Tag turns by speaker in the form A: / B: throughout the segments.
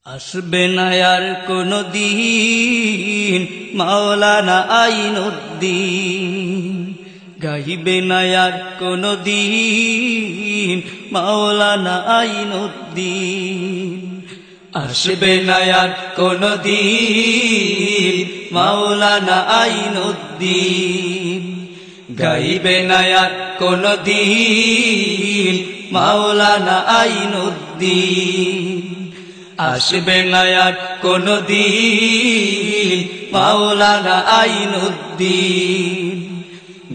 A: আসবে না আর কোনো দিন মাওলানা আইনুদ্দিন, গাইবে না আর কোনো দিন মাওলানা আইনুদ্দিন। আসবে না আর কোনো দিন মাওলানা আইনুদ্দিন, গাইবে না আর কোনো দিন মাওলানা আইনুদ্দিন। আসবে না আর কোনো দিন মাওলানা আইনুদ্দিন,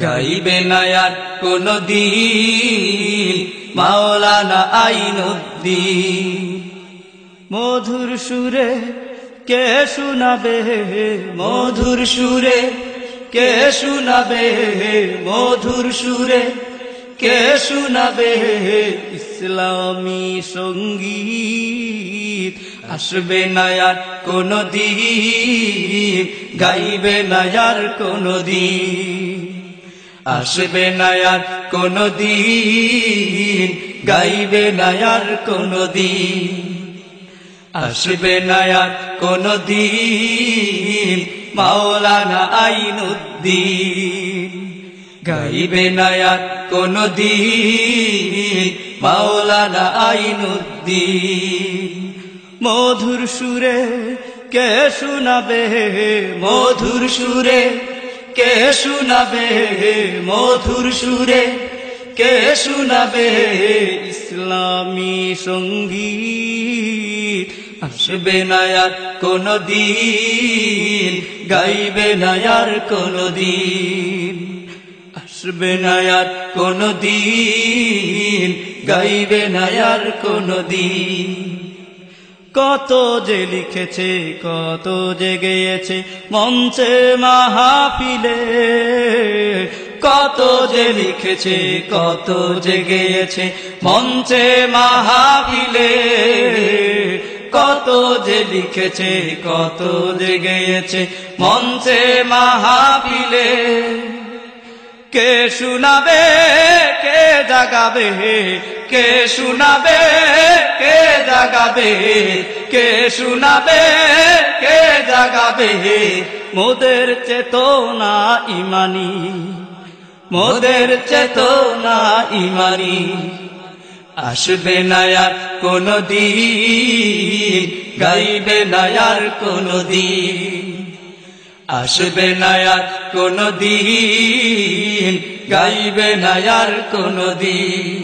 A: গাইবে না আর কোনো দিন মাওলানা আইনুদ্দিন। মধুর সুরে কে শুনাবে, মধুর সুরে কে শুনাবে, মধুর সুরে কে শুনাবে ইসলামী সঙ্গীত। আসবে না আর কোনো দিন, গাইবে না আর কোনো দিন। আসবে না আর কোনো দিন, গাইবে না আর কোনো দিন। আসবে না আর কোনো দিন মাওলানা আইনুদ্দিন, গাইবে না আর কোনো দিন মাওলানা আইনুদ্দিন। মধুর সুরে কে শুনাবে, মধুর সুরে কে শুনাবে, মধুর সুরে কে শুনাবে ইসলামী সঙ্গীত। আসবে না আর কোনো দিন, গাইবে না আর কোনো দিন। আসবে না আর কোনো দিন, গাইবে না আর কোনো দিন। কত যে লিখেছে, কত যে গেয়েছে মঞ্চে মাহফিলে, কত যে লিখেছে, কত যে গেয়েছে মঞ্চে মাহফিলে। কত যে লিখেছে, কত যে গেয়েছে মঞ্চে মাহফিলে। কে শুনাবে, কে জাগাবে, কে শুনাবে, কে জাগাবে, কে শুনাবে, কে জাগাবে মোদের চেতনা ইমানি, মোদের চেতনা ইমানি। আসবে না আর কোনো দিন, গাইবে না আর কোনো দিন। আসবে না আর কোনো দিন, গাইবে না আর কোনো দিন।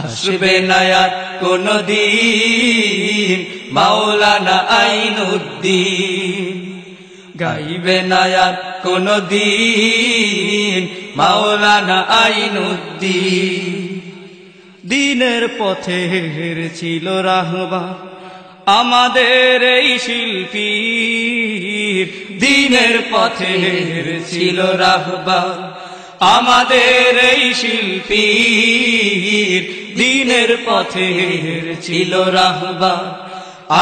A: আসবে না আর কোনো দিন মাওলানা আইনুদ্দিন, গাইবে না আর কোনো দিন মাওলানা আইনুদ্দিন। দিনের পথে ছিল রাহবার আমাদের এই শিল্পীর, দিনের পথে ছিল রাহবার আমাদের এই শিল্পীর। দিনের পথে ছিল রাহবার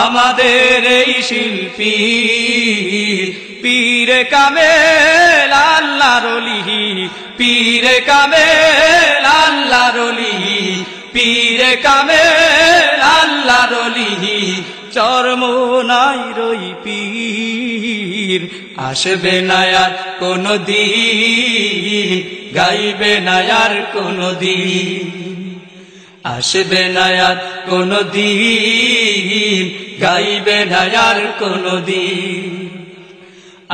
A: আমাদের এই শিল্পীর। পীরে কামেল আল্লাহর ওলি, পীরে কামেল আল্লাহর ওলি, পীরে কামেল আল্লাহর ওলি চরমোনাই রই পীর। আসবে না আর কোনো দিন, গাইবে না আর কোনো দিন। আসবে না আর কোনো দিন, গাইবে না আর কোনো দিন।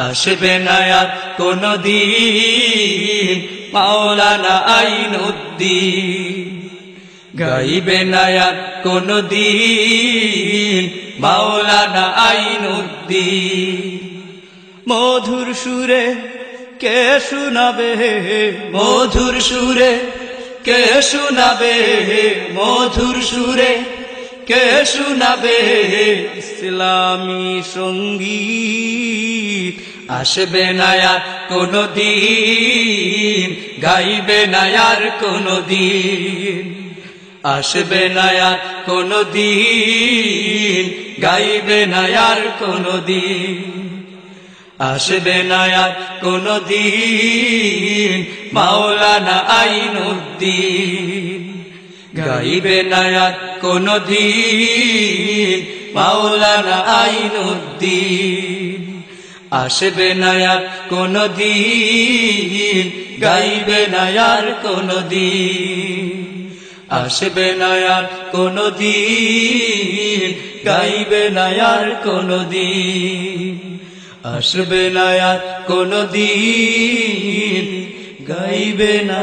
A: আসবে না আর কোনো দিন মাওলানা আইনুদ্দিন, গাইবে না আর কোনো দিন মাওলানা আইনুদ্দিন। মধুর সুরে কে শুনাবে, মধুর সুরে কে শুনাবে, মধুর সুরে কে শুনাবে ইসলামী সঙ্গীত। আসবে না আর কোনো দিন, গাইবে না আর কোনো দিন। আসবে না আর কোনো দিন, গাইবে না আর কোনো দিন। আসবে না আর কোনো দিন মাওলানা আইনুদ্দিন, গাইবে না আর কোনো দিন মাওলানা আইনুদ্দিন। আসবে না আর কোনদিন, গাইবে না আর কোনদিন, আসবে না আর কোনদিন, গাইবে না আর কোনদিন, আসবে না আর কোনদিন, গাইবে না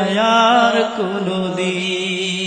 A: আর কোনদিন।